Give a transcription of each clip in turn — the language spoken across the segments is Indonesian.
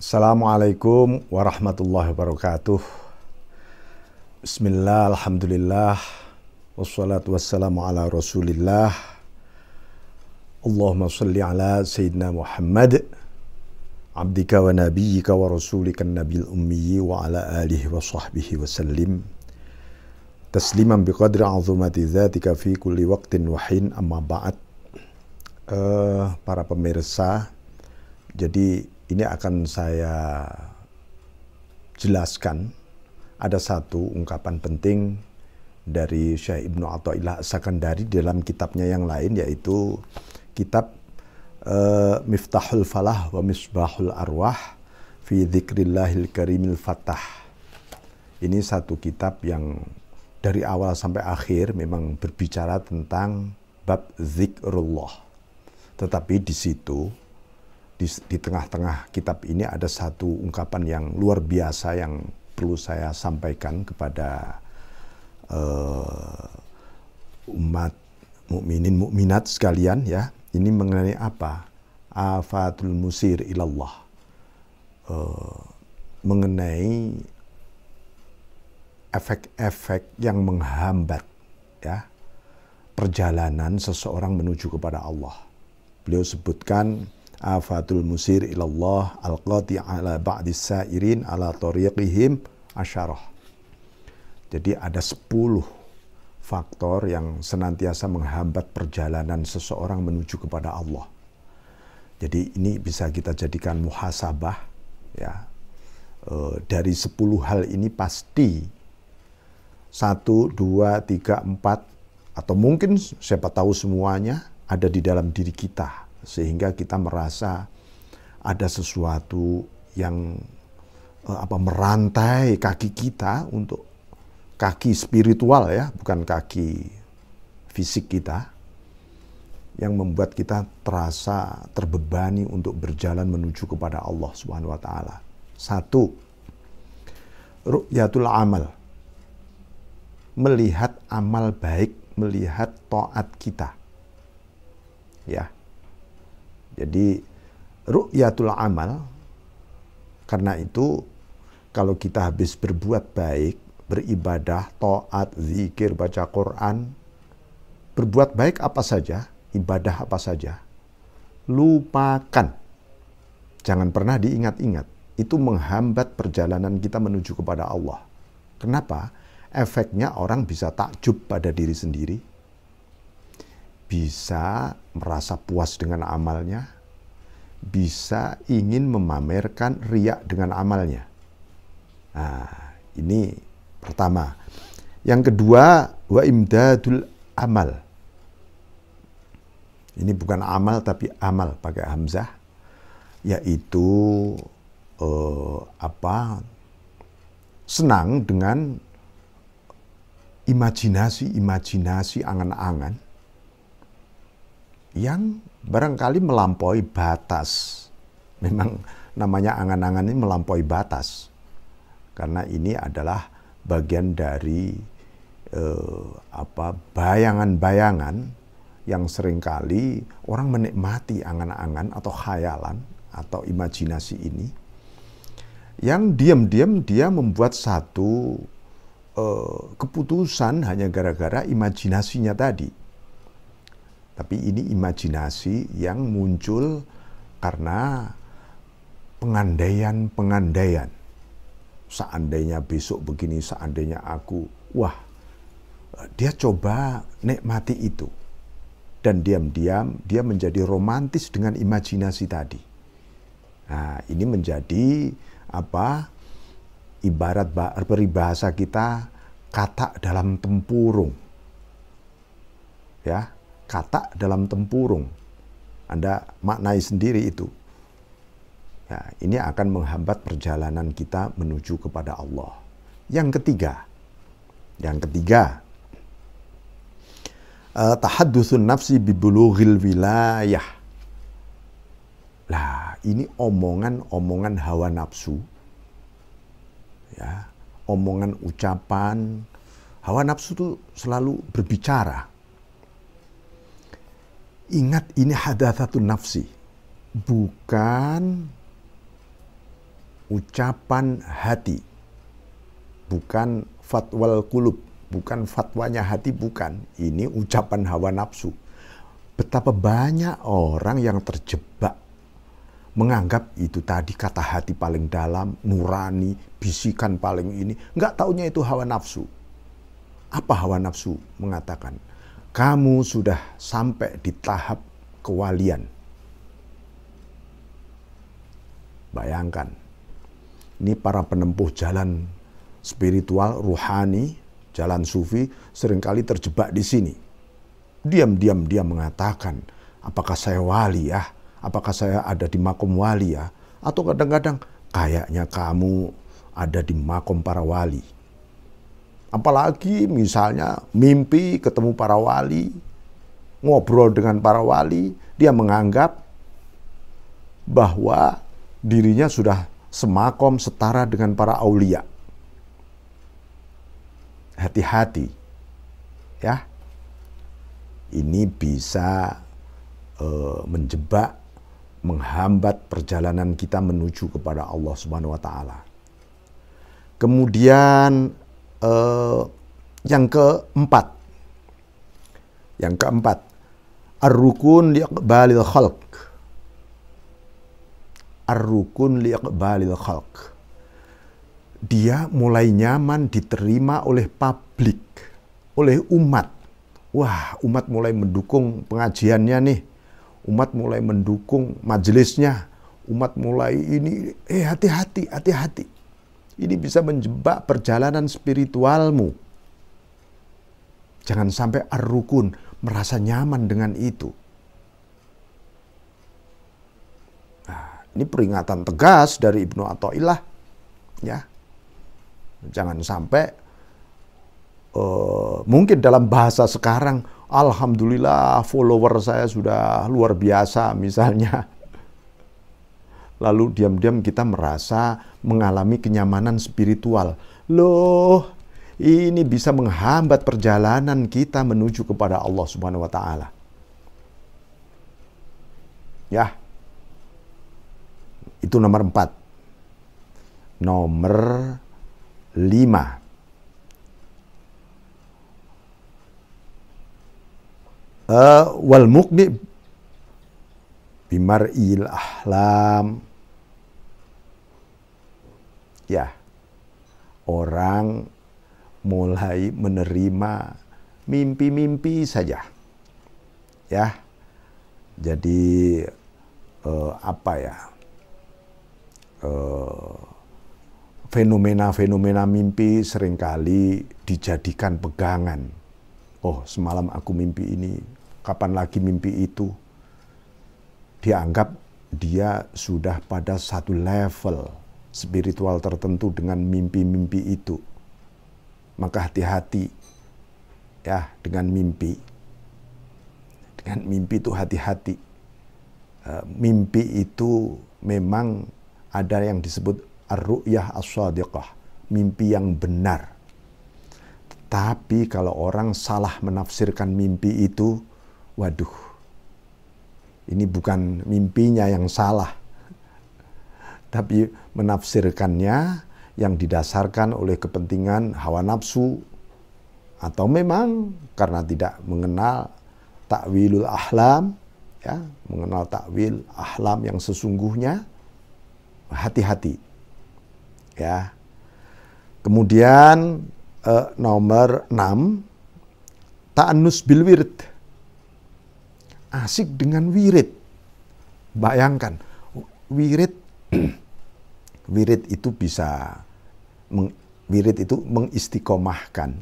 Assalamualaikum warahmatullahi wabarakatuh. Bismillah, alhamdulillah, wassalatu wassalamu ala rasulillah. Allahumma salli ala Sayyidina Muhammad, abdika wa nabiyyika wa rasulika nabil ummi wa ala alihi wa sahbihi wa sallim. Tasliman biqadri azumati dzatika fi kulli waqtin wa hin, amma ba'd. Para pemirsa, jadi ini akan saya jelaskan. Ada satu ungkapan penting dari Syekh Ibnu Athaillah As-Sakandari dalam kitabnya yang lain, yaitu kitab Miftahul Falah wa Misbahul Arwah fi Dzikrillahil Karimil Fattah. Ini satu kitab yang dari awal sampai akhir memang berbicara tentang bab zikrullah. Tetapi di situ, di tengah-tengah kitab ini ada satu ungkapan yang luar biasa yang perlu saya sampaikan kepada umat mukminin mukminat sekalian, ya. Ini mengenai apa? Afatul musir ilallah. Mengenai efek-efek yang menghambat, ya, perjalanan seseorang menuju kepada Allah. Beliau sebutkan afatul musir ilallah al-qati ala ba'dis sa'irin ala tariqihim asyarah. Jadi ada 10 faktor yang senantiasa menghambat perjalanan seseorang menuju kepada Allah. Jadi ini bisa kita jadikan muhasabah, ya. Dari 10 hal ini pasti 1, 2, 3, 4 atau mungkin siapa tahu semuanya ada di dalam diri kita, sehingga kita merasa ada sesuatu yang merantai kaki kita, untuk kaki spiritual, ya, bukan kaki fisik kita, yang membuat kita terasa terbebani untuk berjalan menuju kepada Allah Subhanahu wa taala. 1, ru'yatul amal. Melihat amal baik, melihat taat kita. Ya. Jadi ru'yatul amal, karena itu kalau kita habis berbuat baik, beribadah, taat, zikir, baca Quran, berbuat baik apa saja, ibadah apa saja, lupakan. Jangan pernah diingat-ingat. Itu menghambat perjalanan kita menuju kepada Allah. Kenapa? Efeknya orang bisa takjub pada diri sendiri, bisa merasa puas dengan amalnya, bisa ingin memamerkan riya dengan amalnya. Nah, ini pertama. Yang kedua, wa imdadul amal. Ini bukan amal tapi amal pakai hamzah, yaitu senang dengan imajinasi, angan-angan yang barangkali melampaui batas. Memang namanya angan-angan ini melampaui batas, karena ini adalah bagian dari bayangan-bayangan yang seringkali orang menikmati angan-angan atau khayalan atau imajinasi ini, yang diam-diam dia membuat satu keputusan hanya gara-gara imajinasinya tadi. Tapi ini imajinasi yang muncul karena pengandaian. Seandainya besok begini, seandainya aku, wah, dia coba nikmati itu. Dan diam-diam dia menjadi romantis dengan imajinasi tadi. Nah, ini menjadi ibarat peribahasa kita, kata dalam tempurung. Ya. Kata dalam tempurung. Anda maknai sendiri itu. Ya, ini akan menghambat perjalanan kita menuju kepada Allah. Yang ketiga, tahaddusun nafsi bibulughil wilayah. Lah, ini omongan hawa nafsu. Ya, omongan ucapan hawa nafsu itu selalu berbicara. Ingat, ini hadatsatun nafsi, bukan ucapan hati, bukan fatwal kulub, bukan fatwanya hati, bukan. Ini ucapan hawa nafsu. Betapa banyak orang yang terjebak menganggap itu tadi kata hati paling dalam, nurani, bisikan paling ini. Nggak taunya itu hawa nafsu. Apa hawa nafsu? Mengatakan, kamu sudah sampai di tahap kewalian. Bayangkan, ini para penempuh jalan spiritual, ruhani, jalan sufi, seringkali terjebak di sini. Diam-diam dia mengatakan, apakah saya wali ya? Apakah saya ada di makom wali ya? Atau kadang-kadang, kayaknya kamu ada di makom para wali. Apalagi misalnya mimpi ketemu para wali, ngobrol dengan para wali, dia menganggap bahwa dirinya sudah semakom setara dengan para aulia. Hati-hati, ya. Ini bisa menjebak, menghambat perjalanan kita menuju kepada Allah Subhanahu wa Ta'ala. Kemudian yang keempat, ar-rukun liqbalil khalq. Ar-rukun liqbalil khalq. Dia mulai nyaman diterima oleh publik, oleh umat. Wah, umat mulai mendukung pengajiannya nih. Umat mulai mendukung majelisnya. Umat mulai ini, hati-hati, hati-hati. Ini bisa menjebak perjalanan spiritualmu. Jangan sampai ar-rukun merasa nyaman dengan itu. Nah, ini peringatan tegas dari Ibnu Athaillah, ya. Jangan sampai mungkin dalam bahasa sekarang, alhamdulillah follower saya sudah luar biasa misalnya. Lalu diam-diam kita merasa mengalami kenyamanan spiritual. Loh, ini bisa menghambat perjalanan kita menuju kepada Allah Subhanahu wa Ta'ala. Ya. Itu nomor 4. Nomor 5. Wal muqni bimar'il ahlam. Ya, orang mulai menerima mimpi-mimpi saja. Ya, jadi fenomena-fenomena mimpi seringkali dijadikan pegangan. Oh, semalam aku mimpi ini, kapan lagi mimpi itu? Dianggap dia sudah pada satu level spiritual tertentu dengan mimpi-mimpi itu. Maka hati-hati ya dengan mimpi. Dengan mimpi itu hati-hati. Mimpi itu memang ada yang disebut ar-ru'yah as-shadiqah, mimpi yang benar. Tapi kalau orang salah menafsirkan mimpi itu, waduh, ini bukan mimpinya yang salah, tapi menafsirkannya yang didasarkan oleh kepentingan hawa nafsu, atau memang karena tidak mengenal ta'wilul ahlam, ya, mengenal ta'wil ahlam yang sesungguhnya. Hati-hati, ya. Kemudian nomor 6, ta'annus bil wirid. Asik dengan wirid. Bayangkan, wirid itu bisa wirid itu mengistiqomahkan.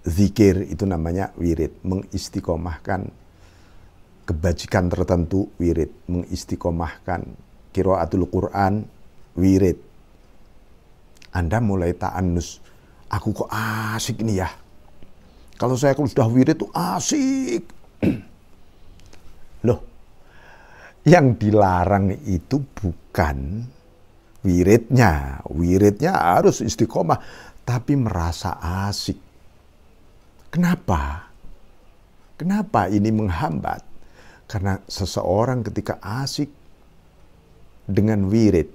Zikir itu namanya wirid, mengistiqomahkan kebajikan tertentu, wirid, mengistiqomahkan qiraatul Quran, wirid. Anda mulai ta'annus, aku kok asik nih ya. Kalau saya sudah wirid tuh asik. Loh, yang dilarang itu bukan wiridnya. Wiridnya harus istiqomah, tapi merasa asik. Kenapa? Kenapa ini menghambat? Karena seseorang ketika asik dengan wirid,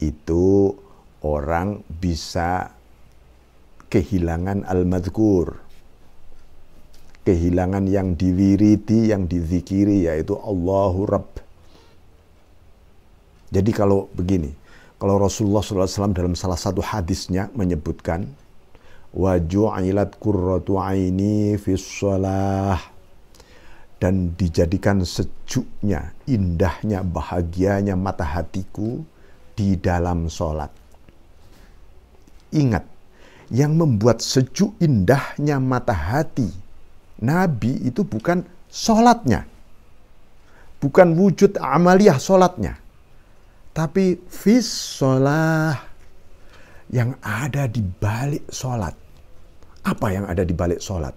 itu orang bisa kehilangan al-madhkur, kehilangan yang diwiriti, yang dizikiri, yaitu Allahu Rabb. Jadi kalau begini, kalau Rasulullah SAW dalam salah satu hadisnya menyebutkan, wa ju'ilat qurratu aini fis shalah, dan dijadikan sejuknya, indahnya, bahagianya mata hatiku di dalam sholat. Ingat, yang membuat sejuk indahnya mata hati Nabi itu bukan sholatnya, bukan wujud amaliyah sholatnya, tapi fis sholah, yang ada di balik sholat. Apa yang ada di balik sholat?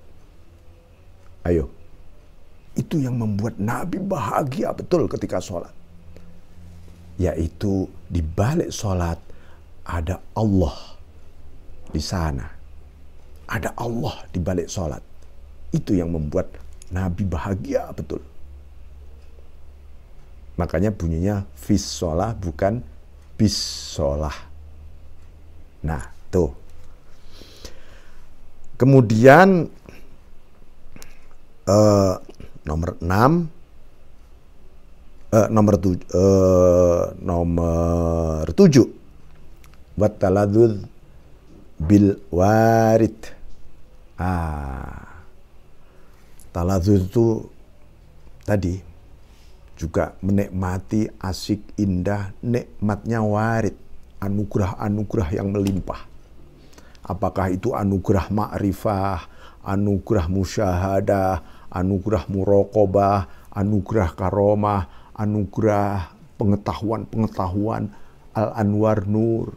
Ayo. Itu yang membuat Nabi bahagia betul ketika sholat. Yaitu di balik sholat ada Allah di sana. Ada Allah di balik sholat. Itu yang membuat Nabi bahagia betul. Makanya bunyinya fis sholah bukan bis sholah. Nah, tuh. Kemudian nomor 6, nomor 7, wat taladzuz bil warid. Taladzuz itu tadi juga menikmati, asik, indah, nikmatnya warid, anugerah-anugerah yang melimpah. Apakah itu anugerah ma'rifah, anugerah musyahadah, anugerah muraqabah, anugerah karomah, anugerah pengetahuan, al-anwar nur.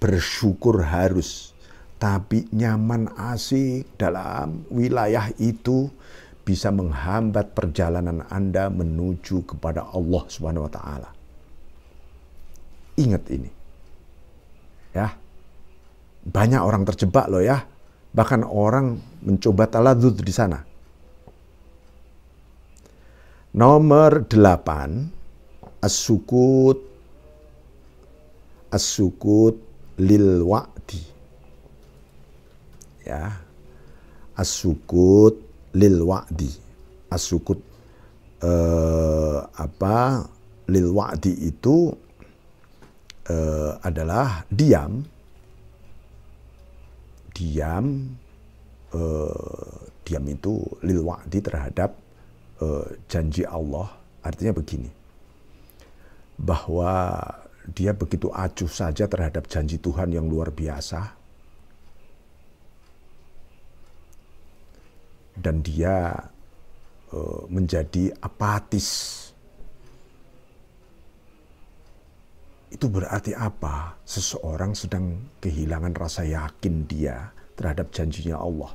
Bersyukur harus, tapi nyaman asik dalam wilayah itu bisa menghambat perjalanan Anda menuju kepada Allah Subhanahu wa taala. Ingat ini. Ya. Banyak orang terjebak loh ya. Bahkan orang mencoba taladzuz di sana. Nomor 8, as-sukut lil wa'di. Ya. As-sukut lil wa'di. As-sukut lil wa'di itu adalah diam itu lil wa'di terhadap janji Allah. Artinya begini, bahwa dia begitu acuh saja terhadap janji Tuhan yang luar biasa, dan dia menjadi apatis. Itu berarti apa? Seseorang sedang kehilangan rasa yakin dia terhadap janjinya Allah.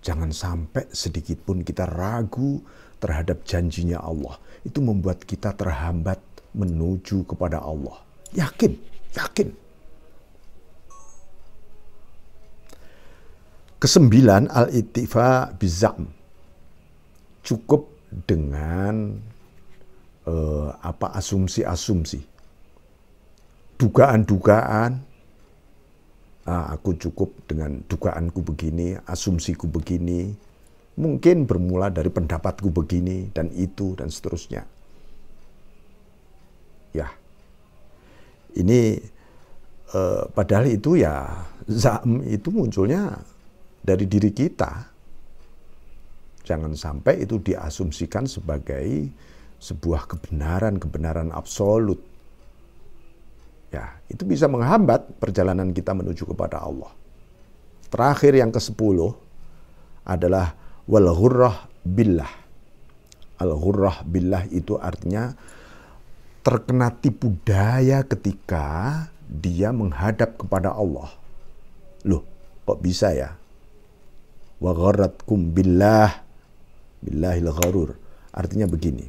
Jangan sampai sedikit pun kita ragu terhadap janjinya Allah. Itu membuat kita terhambat menuju kepada Allah. Yakin. Kesembilan, al-ittifa bizam. Cukup dengan asumsi-asumsi, dugaan-dugaan. Aku cukup dengan dugaanku begini, asumsiku begini, mungkin bermula dari pendapatku begini dan itu dan seterusnya. Ya, ini padahal itu ya zam itu munculnya dari diri kita. Jangan sampai itu diasumsikan sebagai sebuah kebenaran absolut. Ya, itu bisa menghambat perjalanan kita menuju kepada Allah. Terakhir yang ke-10 adalah wal ghurrah billah. Al ghurrah billah itu artinya terkena tipu daya ketika dia menghadap kepada Allah. Loh, kok bisa ya? Wa gharratkum billahil gharur. Artinya begini,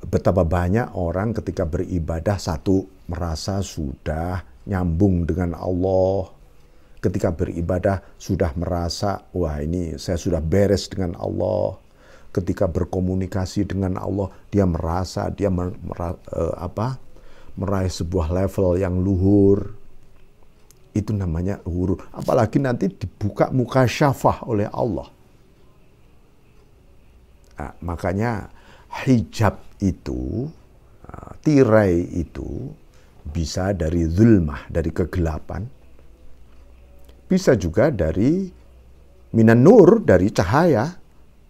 betapa banyak orang ketika beribadah merasa sudah nyambung dengan Allah. Ketika beribadah sudah merasa, wah ini saya sudah beres dengan Allah. ketika berkomunikasi dengan Allah, dia merasa dia meraih sebuah level yang luhur. Itu namanya huruf. Apalagi nanti dibuka mukasyafah oleh Allah. Nah, makanya hijab itu, tirai itu bisa dari zulmah, dari kegelapan. Bisa juga dari minan nur, dari cahaya.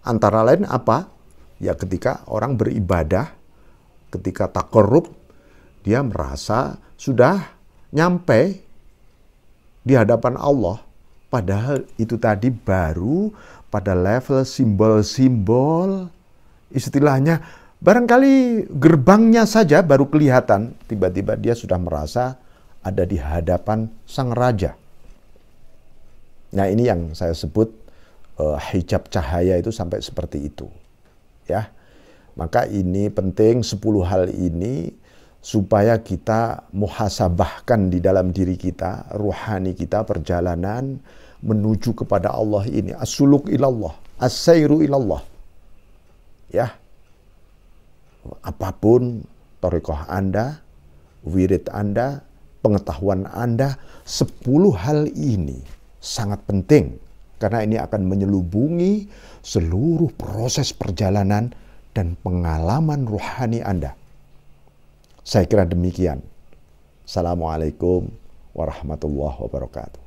Antara lain apa? Ya ketika orang beribadah, ketika taqarrub, dia merasa sudah nyampe di hadapan Allah. Padahal itu tadi baru pada level simbol-simbol, istilahnya barangkali gerbangnya saja baru kelihatan, tiba-tiba dia sudah merasa ada di hadapan sang raja. Nah, ini yang saya sebut hijab cahaya itu sampai seperti itu. Ya. Maka ini penting 10 hal ini supaya kita muhasabahkan di dalam diri kita, ruhani kita, perjalanan menuju kepada Allah ini. As-suluk ilallah, as-sayru ilallah. Ya. Apapun thariqah Anda, wirid Anda, pengetahuan Anda, 10 hal ini sangat penting. Karena ini akan menyelubungi seluruh proses perjalanan dan pengalaman ruhani Anda. Saya kira demikian. Assalamualaikum warahmatullahi wabarakatuh.